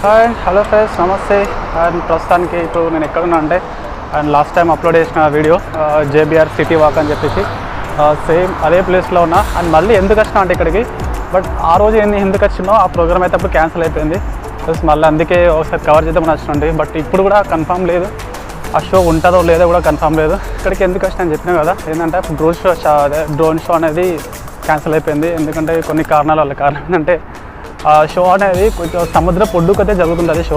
Hi hello friends నమస్తే. And ప్రస్తుతానికి ఇప్పుడు నేను ఎక్కడున్నా అంటే అండ్ లాస్ట్ టైం అప్లోడ్ చేసిన వీడియో జేబీఆర్ సిటీ వాక్ అని చెప్పేసి సేమ్ అదే ప్లేస్లో ఉన్నా. అండ్ మళ్ళీ ఎందుకు వచ్చినా అంటే ఇక్కడికి, బట్ ఆ రోజు ఎందుకు వచ్చినో ఆ ప్రోగ్రామ్ అయితే అప్పుడు క్యాన్సిల్ అయిపోయింది. ప్లస్ మళ్ళీ అందుకే ఒకసారి కవర్ చేద్దామని వచ్చినండి. బట్ ఇప్పుడు కూడా కన్ఫామ్ లేదు, ఆ షో ఉంటుందో లేదో కూడా కన్ఫామ్ లేదు. ఇక్కడికి ఎందుకు వచ్చినా అని చెప్పినా కదా, ఏంటంటే డ్రోన్ షో అనేది క్యాన్సిల్ అయిపోయింది. ఎందుకంటే కొన్ని కారణాల వల్ల. కారణం ఏంటంటే ఆ షో అనేది కొంచెం సముద్రం పొడ్డుకైతే జరుగుతుంది. షో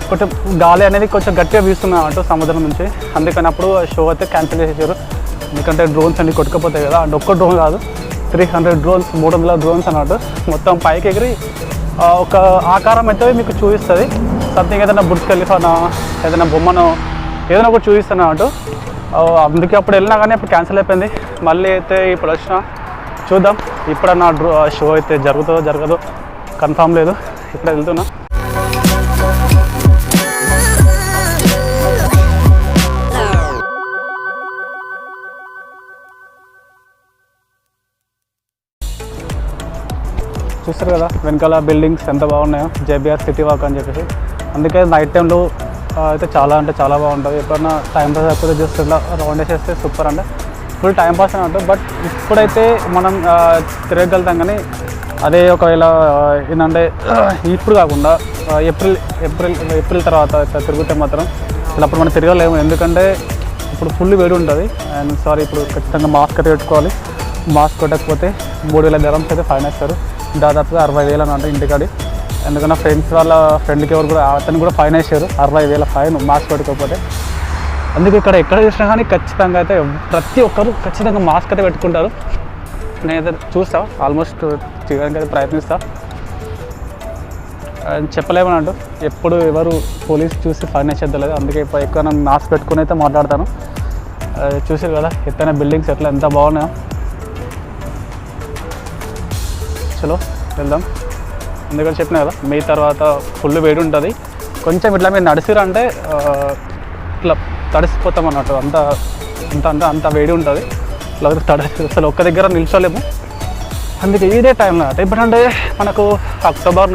కొంచెం గాలి అనేది కొంచెం గట్టిగా వీస్తున్నాం అంటూ సముద్రం నుంచి, అందుకని అప్పుడు షో అయితే క్యాన్సిల్ చేసేసారు. ఎందుకంటే డ్రోన్స్ అన్ని కొట్టుకుపోతాయి కదా. అండ్ ఒక్క డ్రోన్ కాదు, 300 డ్రోన్స్, 300 డ్రోన్స్ అన్నట్టు మొత్తం పైకి ఎగిరి ఒక ఆకారం అయితే మీకు చూపిస్తుంది. సంథింగ్ ఏదైనా బుర్జ్ ఖలీఫానో ఏదైనా బొమ్మనో ఏదైనా ఒకటి చూపిస్తాను అన్నట్టు. అందుకే అప్పుడు వెళ్ళినా కానీ అప్పుడు క్యాన్సిల్ అయిపోయింది. మళ్ళీ అయితే ఇప్పుడు వచ్చిన చూద్దాం. ఇప్పుడన్నా షో అయితే జరుగుతుందో జరగదో కన్ఫామ్ లేదు. ఇప్పుడు వెళ్తున్నా. చూస్తారు కదా వెనకాల బిల్డింగ్స్ ఎంత బాగున్నాయో, జేబీఆర్ సిటీ వాక్ అని చెప్పేసి. అందుకే నైట్ టైంలో అయితే చాలా అంటే చాలా బాగుంటుంది. ఎప్పుడన్నా టైం పాస్ అయిపోతే జస్ట్ ఇలా రౌండ్ వేసేస్తే సూపర్ అంటే ఫుల్ టైం పాస్ అని ఉంటుంది. బట్ ఇప్పుడైతే మనం తిరగలుగుతాం, కానీ అదే ఒకవేళ ఏంటంటే ఇప్పుడు కాకుండా ఏప్రిల్ తర్వాత తిరిగితే మాత్రం అప్పుడు మనం తిరగలేము. ఎందుకంటే ఇప్పుడు ఫుల్ వేడి ఉంటుంది. అండ్ ఇప్పుడు ఖచ్చితంగా మాస్క్ అయితే పెట్టుకోవాలి. మాస్క్ కొట్టకపోతే 3000 dirhams అయితే ఫైన్ వేస్తారు. దాదాపుగా 60,000 అన్నమాట ఇంటికాడి. ఎందుకంటే వాళ్ళ ఫ్రెండ్కి ఎవరు కూడా అతను కూడా ఫైన్ వేసారు, 60,000 ఫైన్ మాస్క్ పెట్టుకోకపోతే. అందుకే ఇక్కడ ఎక్కడ చూసినా కానీ ఖచ్చితంగా అయితే ప్రతి ఒక్కరు ఖచ్చితంగా మాస్క్ అయితే పెట్టుకుంటారు. నేనైతే చూస్తా, ఆల్మోస్ట్ చేయడానికి అయితే ప్రయత్నిస్తా. చెప్పలేమన్నట్టు ఎప్పుడు ఎవరు పోలీస్ చూసి ఫైన్ వేసేద్దలేదు. అందుకే ఎక్కువ నేను మాస్క్ పెట్టుకుని అయితే మాట్లాడతాను. చూసారు కదా ఎత్తైన బిల్డింగ్స్ ఎట్లా ఎంత బాగున్నాయో. చలో వెళ్దాం. ఎందుకంటే చెప్పినా కదా మే తర్వాత ఫుల్ వేడి ఉంటుంది. కొంచెం ఇట్లా మీరు నడిచిరంటే ఇట్లా తడిసిపోతాం అన్నట్టు. అంత వేడి ఉంటుంది. ఇట్లా అసలు ఒక్క దగ్గర నిల్చోలేము. అందుకే ఇదే టైంలో ఎప్పుడంటే మనకు అక్టోబర్,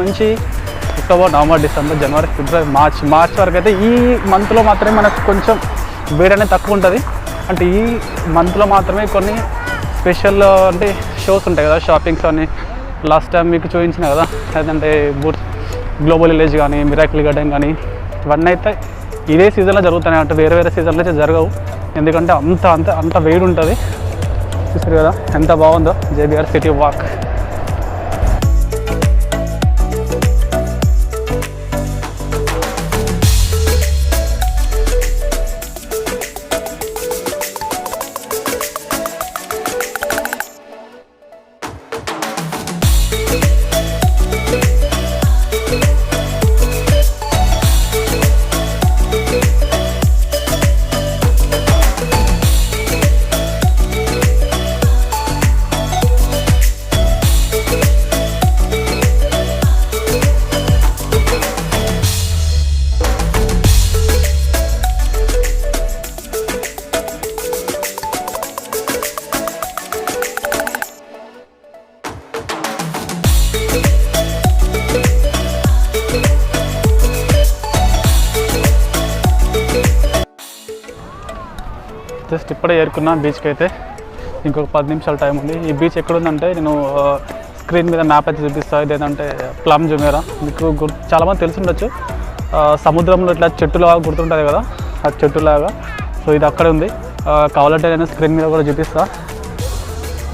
నవంబర్, డిసెంబర్, జనవరి, ఫిబ్రవరి, మార్చ్ వరకు అయితే ఈ మంత్లో మాత్రమే మనకు కొంచెం వేడి అనేది తక్కువ ఉంటుంది. అంటే ఈ మంత్లో మాత్రమే కొన్ని స్పెషల్ అంటే షోస్ ఉంటాయి కదా, షాపింగ్స్ అని. లాస్ట్ టైం మీకు చూపించిన కదా, లేదంటే గ్లోబల్ విలేజ్ కానీ, మిరాకిల్ గార్డెన్ కానీ, ఇవన్నీ అయితే ఇదే సీజన్లో జరుగుతున్నాయి. అంటే వేరే సీజన్లో అయితే జరగవు. ఎందుకంటే అంత వేడి ఉంటుంది. చూసారు కదా ఎంత బాగుందో జేబీఆర్ సిటీ వాక్. జస్ట్ ఇప్పుడే చేరుకున్నా బీచ్కి. అయితే ఇంకొక 10 నిమిషాల టైం ఉంది. ఈ బీచ్ ఎక్కడుందంటే నేను స్క్రీన్ మీద మ్యాప్ అయితే చూపిస్తాను. ఇదేంటంటే ప్లమ్ జుమేరా. మీకు చాలామంది తెలిసి ఉండొచ్చు. సముద్రంలో ఇట్లా చెట్టులాగా గుర్తుంటుంది కదా, ఆ చెట్టులాగా. సో ఇది అక్కడ ఉంది. కావాలంటే నేను స్క్రీన్ మీద కూడా చూపిస్తా.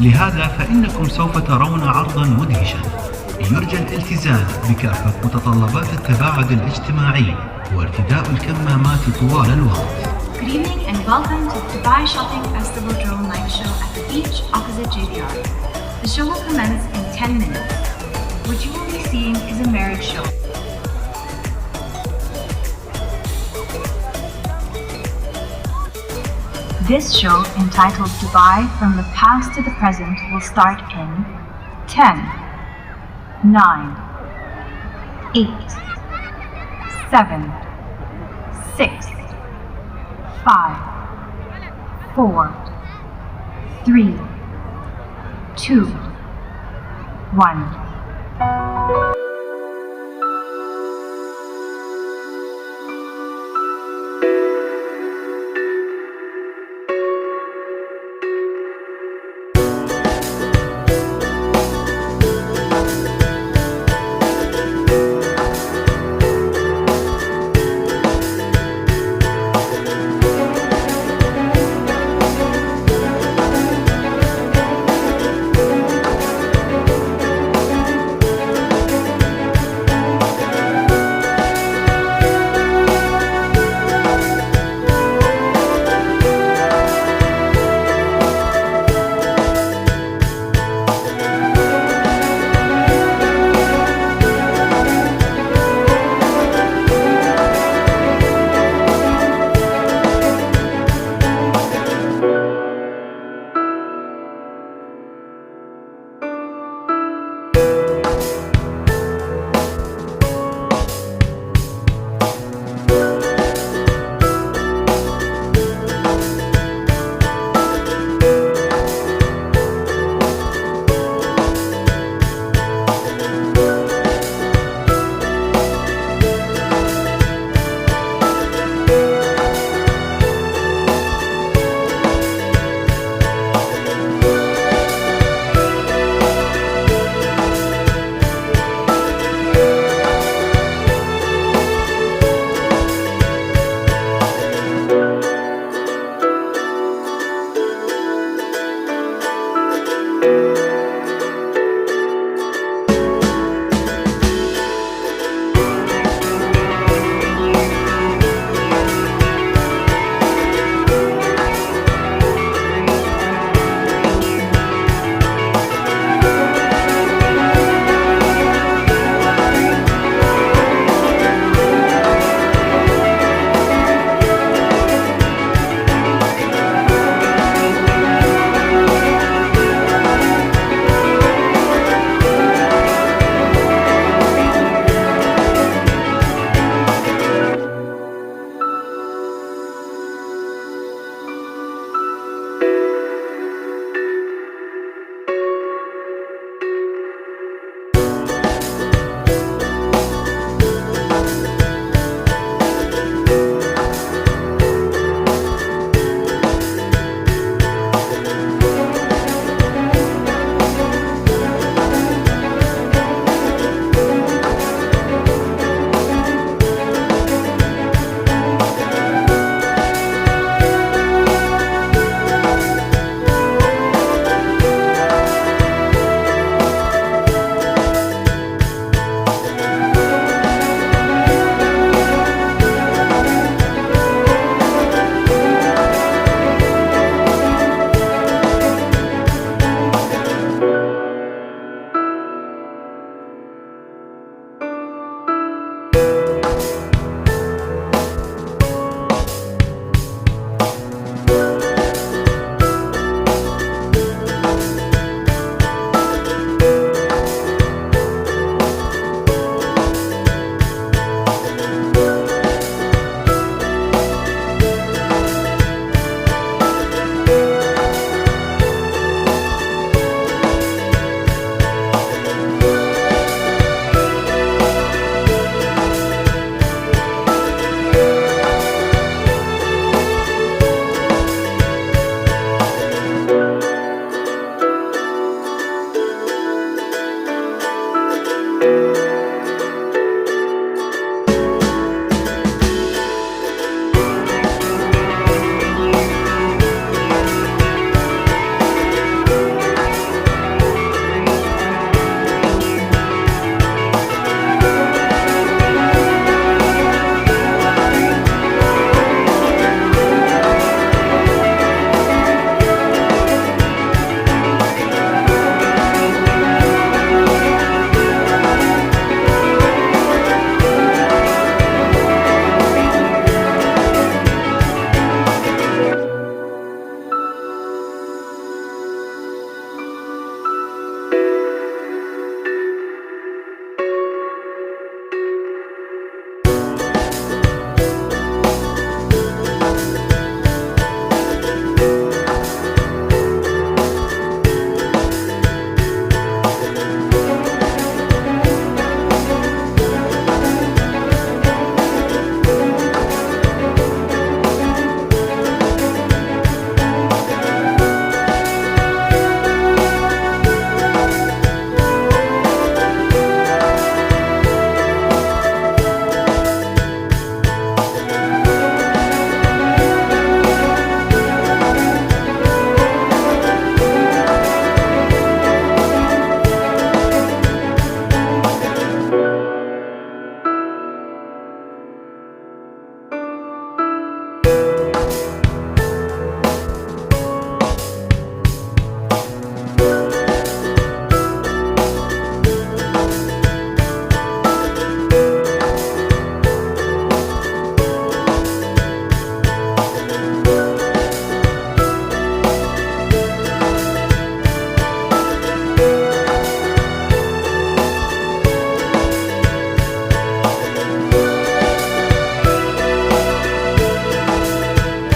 لهذا فإنكم سوف ترون عرضا مدهشا يرجى الالتزام بكافة متطلبات التباعد الاجتماعي وارتداء الكمامات طوال الوقت. Good evening and welcome to the Dubai Shopping Festival Drone Light Show at the beach opposite JBR. The show will commence in 10 minutes. What you will be seeing is a marriage show. This show, entitled Dubai From the Past to the Present, will start in 10, 9, 8, 7, 6, 5, 4, 3, 2, 1.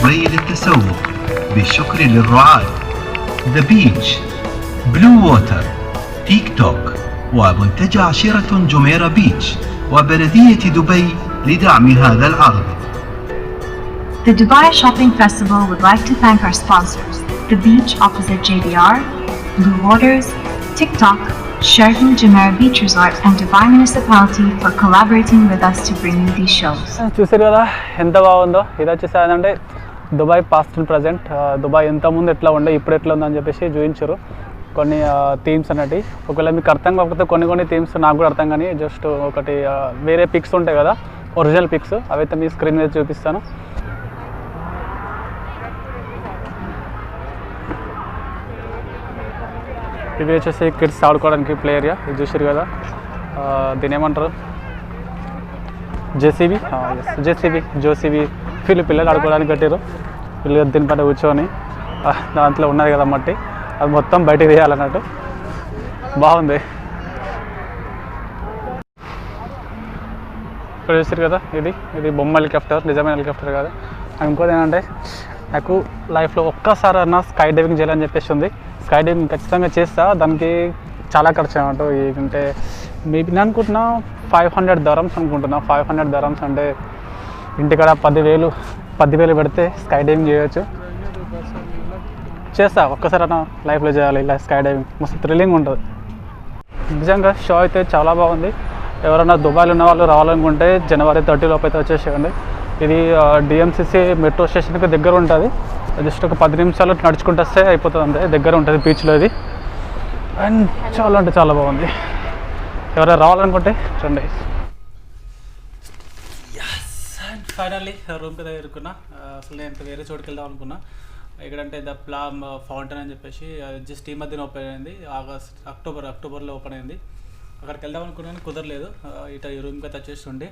ري للتسوق بالشكر للرعاة The Beach Blue Water تيك توك ومنتجع عشيرة جميرة بيتش وبلدية دبي لدعم هذا العرض. The Dubai Shopping Festival would like to thank our sponsors, The Beach opposite JBR, Blue Waters, TikTok, Sheraton Jumeirah Beach Resort and Dubai Municipality for collaborating with us to bring you these shows. చూసారు కదా ఎంత బాగుందో. ఇది వచ్చేసి ఏంటంటే Dubai past and present. Dubai ఎంత ముందు ఎట్లా ఉండే ఇప్పుడు ఎట్లా ఉందని చెప్పేసి చూపించారు. కొన్ని థీమ్స్ అనేవి. ఒకవేళ మీకు అర్థం కాకపోతే కొన్ని థీమ్స్ నాకు కూడా అర్థం కానీ జస్ట్ ఒకటి వేరే పిక్స్ ఉంటాయి కదా, ఒరిజినల్ పిక్స్, అవైతే మీ స్క్రీన్ మీద చూపిస్తాను. ఇవి వచ్చేసి కిడ్స్ ఆడుకోవడానికి ప్లే ఏరియా. ఇది చూసారు కదా, దీని ఏమంటారు, జేసీబీ, జోసీబీ వీళ్ళు పిల్లలు ఆడుకోవడానికి కట్టారు. వీళ్ళు దీనిపైన కూర్చొని దాంట్లో ఉన్నది కదా మట్టి, అది మొత్తం బయటికి తీయాలన్నట్టు. బాగుంది. ఇక్కడ చూసారు కదా, ఇది బొమ్మ హెలికాప్టర్, నిజమైన హెలికాప్టర్ కాదు. ఇంకోటి ఏంటంటే నాకు లైఫ్లో ఒక్కసారన్నా స్కై డైవింగ్ చేయాలని చెప్పేసి ఉంది. స్కై డైవింగ్ ఖచ్చితంగా చేస్తా. దానికి చాలా ఖర్చు అన్నట్టు. అంటే మేబీ నేను అనుకుంటున్నా 500 dirhams అనుకుంటున్నా. 500 dirhams అంటే ఇంటికాడ 10,000 పెడితే స్కై డైవింగ్ చేయొచ్చు. చేస్తా ఒక్కసారైనా లైఫ్లో చేయాలి ఇలా స్కై డైవింగ్. మస్తు థ్రిల్లింగ్ ఉంటుంది నిజంగా. షో అయితే చాలా బాగుంది. ఎవరైనా దుబాయ్లో ఉన్న వాళ్ళు రావాలనుకుంటే January 30 లోపు అయితే వచ్చేసేయండి. ఇది DMCC మెట్రో స్టేషన్కి దగ్గర ఉంటుంది. జస్ట్ ఒక 10 నిమిషాలు నడుచుకుంటూ వస్తే అయిపోతుంది, అంతే. దగ్గర ఉంటుంది బీచ్లో ఇది. అండ్ చాలా అంటే చాలా బాగుంది. ఎవరైనా రావాలనుకుంటే రండి. అండ్ ఫైనల్లీ రూమ్కి దగ్గరుకున్నా. అసలు నేను వేరే చోటుకి వెళ్దాం అనుకున్నా. ఇక్కడంటే ద ప్లామ్ ఫౌంటైన్ అని చెప్పేసి జస్ట్ ఈ మధ్యన ఓపెన్ అయింది. అక్టోబర్లో ఓపెన్ అయింది. అక్కడికి వెళ్దాం అనుకున్నాను, కుదరలేదు. ఇట ఈ రూమ్కి అయితే వచ్చేస్తుండే.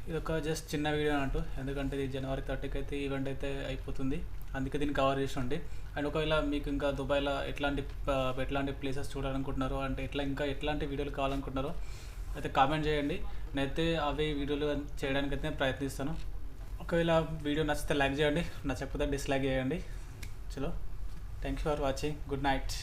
ఇది ఒక జస్ట్ చిన్న వీడియో అన్నట్టు, ఎందుకంటే ఇది January 30కి అయితే ఈవెంట్ అయితే అయిపోతుంది. అందుకే దీన్ని కవర్ చేసి ఉండే. అండ్ ఒకవేళ మీకు ఇంకా దుబాయ్లో ఎట్లాంటి ప్లేసెస్ చూడాలనుకుంటున్నారో, అంటే ఎట్లాంటి వీడియోలు కావాలనుకుంటున్నారో అయితే కామెంట్ చేయండి. నేనైతే అవి వీడియోలు చేయడానికి అయితే ప్రయత్నిస్తాను. ఒకవేళ వీడియో నచ్చితే లైక్ చేయండి, నచ్చకపోతే డిస్లైక్ చేయండి. చలో, thank you for watching. Good night.